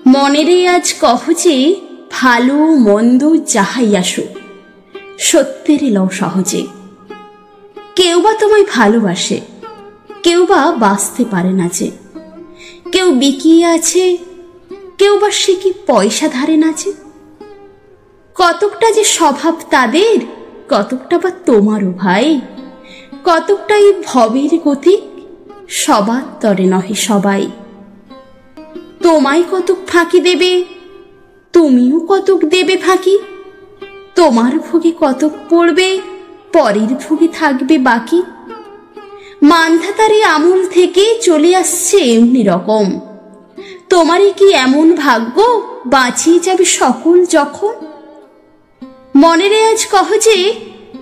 মনেরে আজ কহ যে ভালো মন্দ যাহাই আসুক সত্যের লও সহজে। কেউ বা তোমায় ভালোবাসে, কেউ বা বাঁচতে পারে না যে। কেউ বিকিয়ে আছে, কেউ বা সে কি পয়সা ধারে না যে। কতকটা যে স্বভাব তাদের, কতকটা বা তোমারও ভাই। কতকটা এই ভবের গতিক, সবার তরে নহে সবাই। তোমায় কতক ফাঁকি দেবে, তুমিও কতক দেবে ফাঁকি। তোমার ভোগে কতক পড়বে, পরের ভোগে থাকবে বাকি। মান্ধাতারে আমল থেকে চলে আসছে এমনি রকম। তোমারই কি এমন ভাগ্য, বাঁচিয়ে যাবে সকল যখন। মনেরে আজ কহ যে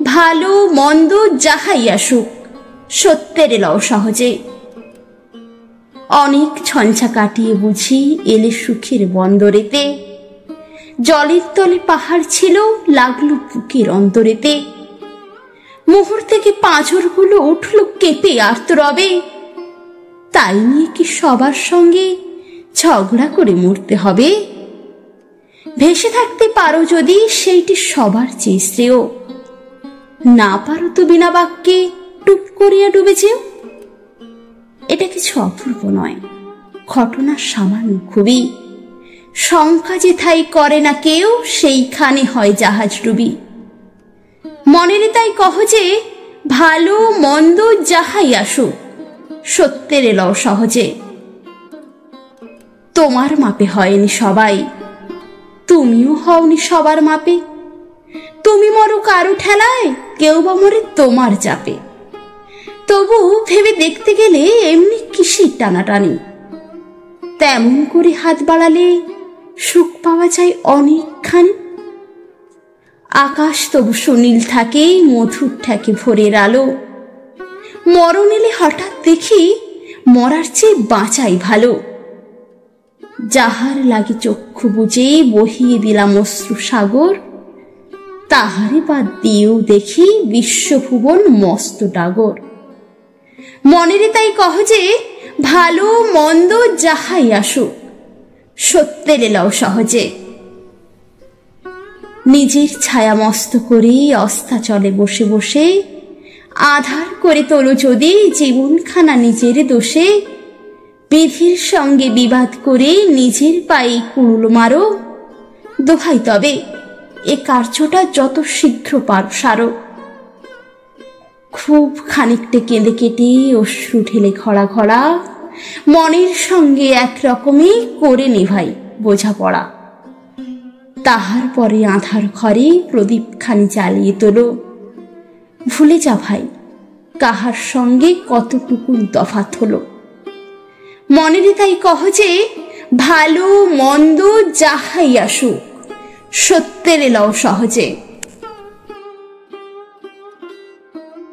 ভালো মন্দ যাহাই আসুক সত্যের লও সহজে। অনেক ছঞ্ছা কাটিয়ে বুঝি এলে সুখের বন্দরেতে। জলের তলে পাহাড় ছিল, লাগলো বুকের অন্তরেতে। মোহর থেকে পাঁজরগুলো উঠল কেঁপে আর্তরবে। তাই নিয়ে কি সবার সঙ্গে ঝগড়া করে মরতে হবে। ভেসে থাকতে পারো যদি সেইটি সবার চেয়ে শ্রেয়। না পারো তো বিনা বাক্যে টুপ করিয়া ডুবে যেও। এটা কিছু অপূর্ব নয়, ঘটনা সামান্য খুবই। শঙ্কা যেথাই করে না কেউ, সেইখানে হয় জাহাজ ডুবি। মনেরে তাই কহ যে ভালো মন্দ যাহাই আসুক সত্যের লও সহজে। তোমার মাপে হয়নি সবাই, তুমিও হওনি সবার মাপে। তুমি মরো কারো ঠেলায়, কেউ বা মরে তোমার চাপে। তবু ভেবে দেখতে গেলে এমনি কিসের টানাটানি। তেমন করে হাত বাড়ালে সুখ পাওয়া যায় অনেকখানি। আকাশ তবু সুনীল থাকে, মধুর ঠেকে ভোরের আলো। মরণ এলে হঠাৎ দেখি মরার চেয়ে বাঁচাই ভালো। যাহার লাগে চক্ষু বুজে বহিয়ে দিলাম অশ্রু সাগর, তাহারে বাদ দিয়েও দেখি বিশ্বভুবন মস্ত ডাগর। মনেরে তাই কহ যে ভালো মন্দ যাহাই আসুক সত্যের লও সহজে। নিজের ছায়া মস্ত করে অস্তাচলে বসে বসে আধার করে তোলো যদি জীবনখানা নিজের দোষে। বিধির সঙ্গে বিবাদ করে নিজের পায়ে কুড়ুল মারো। দোহাই তবে এ কার্যটা যত শীঘ্র পারো সারো। খুব খানিকটা কেঁদে কেটে অশ্রু ঢেলে খরা খরা মনের সঙ্গে একরকমই করে নেভাই বোঝাপড়া। তাহার পরে আধার ঘরে প্রদীপ খানি জ্বালিয়ে তোলো। ভুলে যা ভাই কাহার সঙ্গে কতটুকু তফাৎ হলো। মনেরে তাই কহ যে ভালো মন্দ যাহাই আসুক সত্যের লও সহজে।